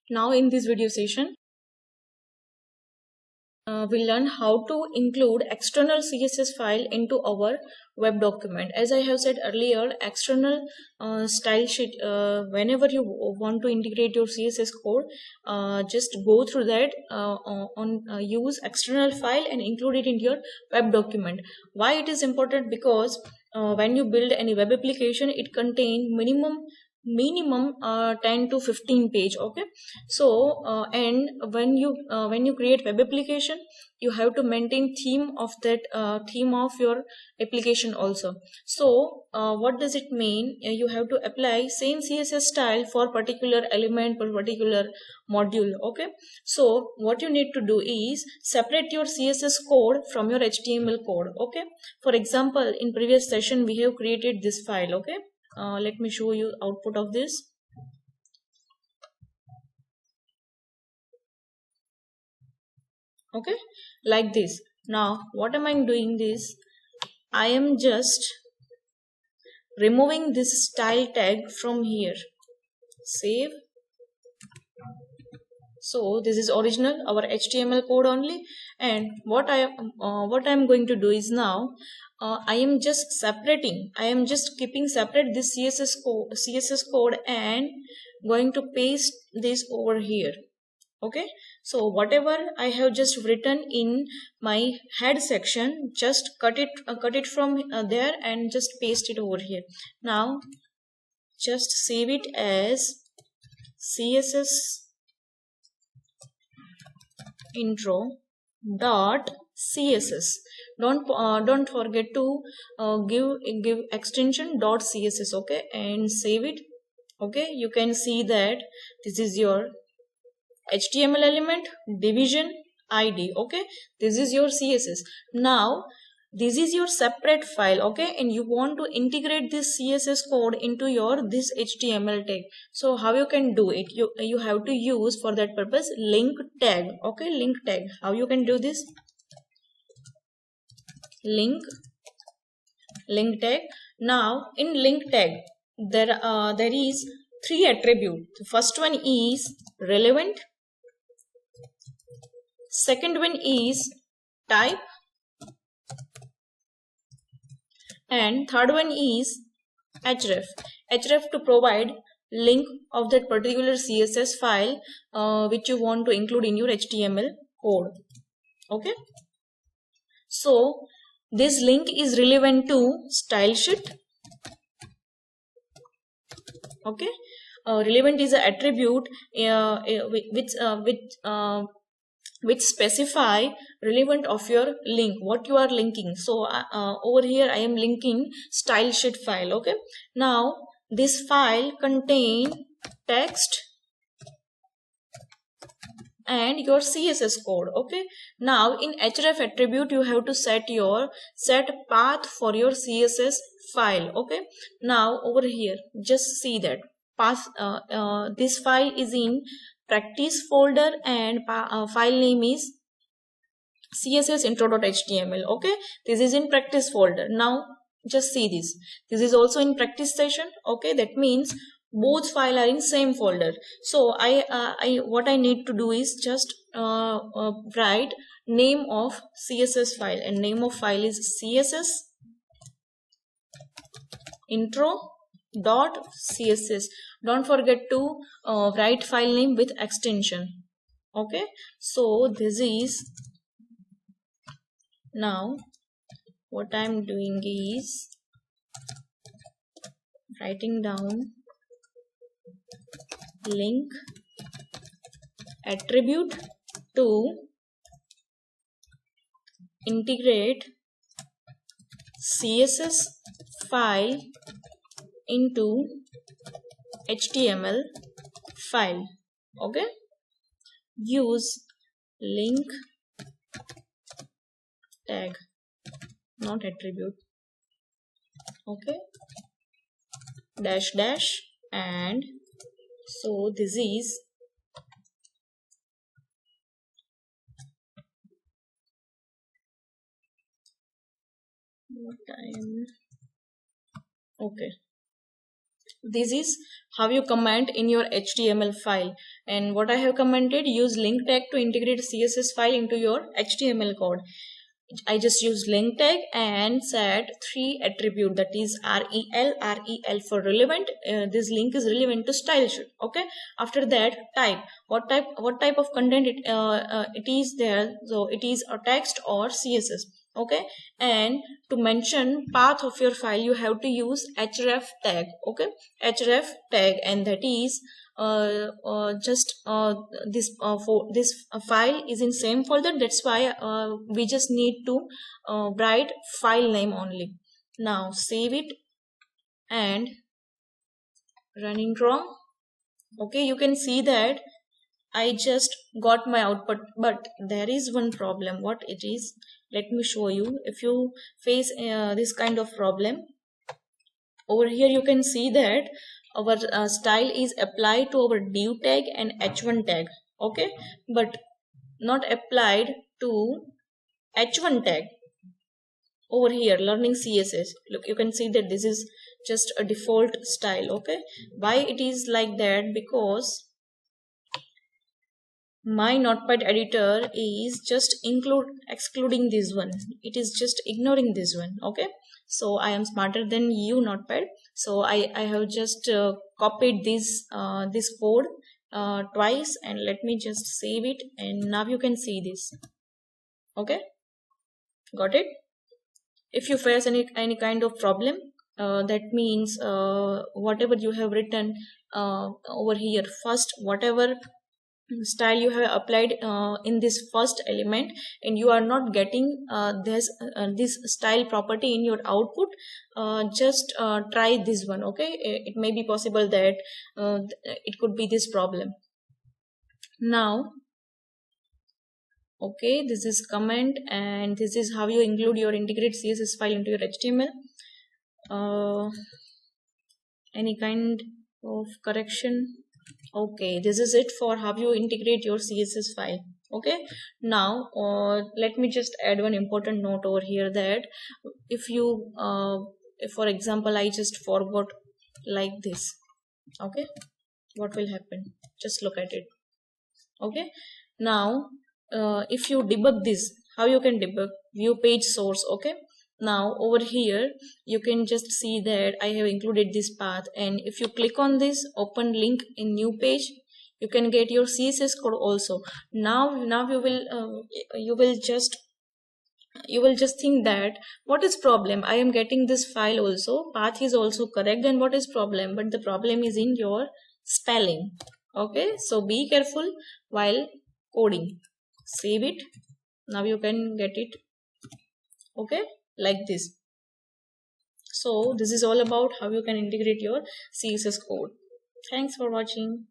Now in this video session, we'll learn how to include external CSS file into our web document. As I have said earlier, external style sheet, whenever you want to integrate your CSS code, just go through that use external file and include it in your web document. Why it is important? Because when you build any web application, it contains minimum 10 to 15 page. Okay, so and when you create web application, you have to maintain theme of that theme of your application also. So what does it mean? You have to apply same CSS style for particular element or particular module. Okay, so what you need to do is separate your CSS code from your HTML code. Okay, for example, in previous session we have created this file. Okay, let me show you output of this. Okay, like this. Now what am I doing this? I am just removing this style tag from here. Save. So this is original, our HTML code only, and what I am going to do is now I am just separating. I am just keeping separate this CSS code and going to paste this over here. Okay, so whatever I have just written in my head section, just cut it from there and just paste it over here. Now just save it as CSS intro dot css. Don't forget to give extension dot css. Okay, and save it. Okay, you can see that this is your HTML element, division, ID. Okay, this is your CSS. Now this is your separate file. Okay, and you want to integrate this CSS code into your this HTML tag. So how you can do it? You have to use for that purpose link tag. Okay, link tag. How you can do this? Link tag. Now in link tag there is 3 attributes. The first one is relevant. Second one is type, and third one is href. Href to provide link of that particular CSS file which you want to include in your HTML code. Okay, so this link is relevant to style sheet. Okay, relevant is an attribute which specify relevant of your link, what you are linking. So over here I am linking style sheet file. Okay, now this file contain text and your CSS code. Okay, now in href attribute you have to set path for your CSS file. Okay, now over here just see that path this file is in practice folder and file name is css intro.html. Okay, this is in practice folder. Now just see this is also in practice session. Okay, that means both file are in same folder. So what I need to do is just write name of CSS file, and name of file is css intro.css. Don't forget to write file name with extension. Okay, so this is, now what I am doing is writing down link attribute to integrate CSS file into HTML file. Okay, use link tag, not attribute. Okay, dash dash, and so this is what time. Okay, This is how you comment in your HTML file. And what I have commented, use link tag to integrate CSS file into your HTML code. I just used link tag and set 3 attribute, that is rel for relevant. This link is relevant to style sheet. Okay. After that, type what type of content it is there. So it is a text or CSS. Okay. And to mention path of your file, you have to use href tag. Okay. Href tag, and that is this file is in same folder. That's why we just need to write file name only. Now save it and running wrong. Okay, you can see that I just got my output, but there is one problem. What it is, let me show you. If you face this kind of problem, over here you can see that our style is applied to our div tag and h1 tag. Okay, but not applied to h1 tag. Over here, learning CSS, look, you can see that this is just a default style. Okay, why it is like that? Because my notepad editor is just excluding this one. It is just ignoring this one. Okay, so I am smarter than you, notepad. So I have just copied this code twice, and let me just save it, and now you can see this. Okay, got it? If you face any kind of problem, that means whatever you have written over here, first whatever style you have applied in this first element, and you are not getting this style property in your output, just try this one. Okay, it may be possible that it could be this problem. Now, okay, this is comment, and this is how you include your integrate CSS file into your HTML. Any kind of correction? Okay, this is it for how you integrate your CSS file. Okay, now let me just add one important note over here, that if you if for example I just forgot like this, okay, what will happen? Just look at it. Okay, now if you debug this, how you can debug? View page source. Okay, now over here you can just see that I have included this path, and if you click on this open link in new page, you can get your CSS code also. Now you will just think that what is problem? I am getting this file also, path is also correct, and what is problem? But the problem is in your spelling. Okay, so be careful while coding. Save it. Now you can get it. Okay, like this. So this is all about how you can integrate your CSS code. Thanks for watching.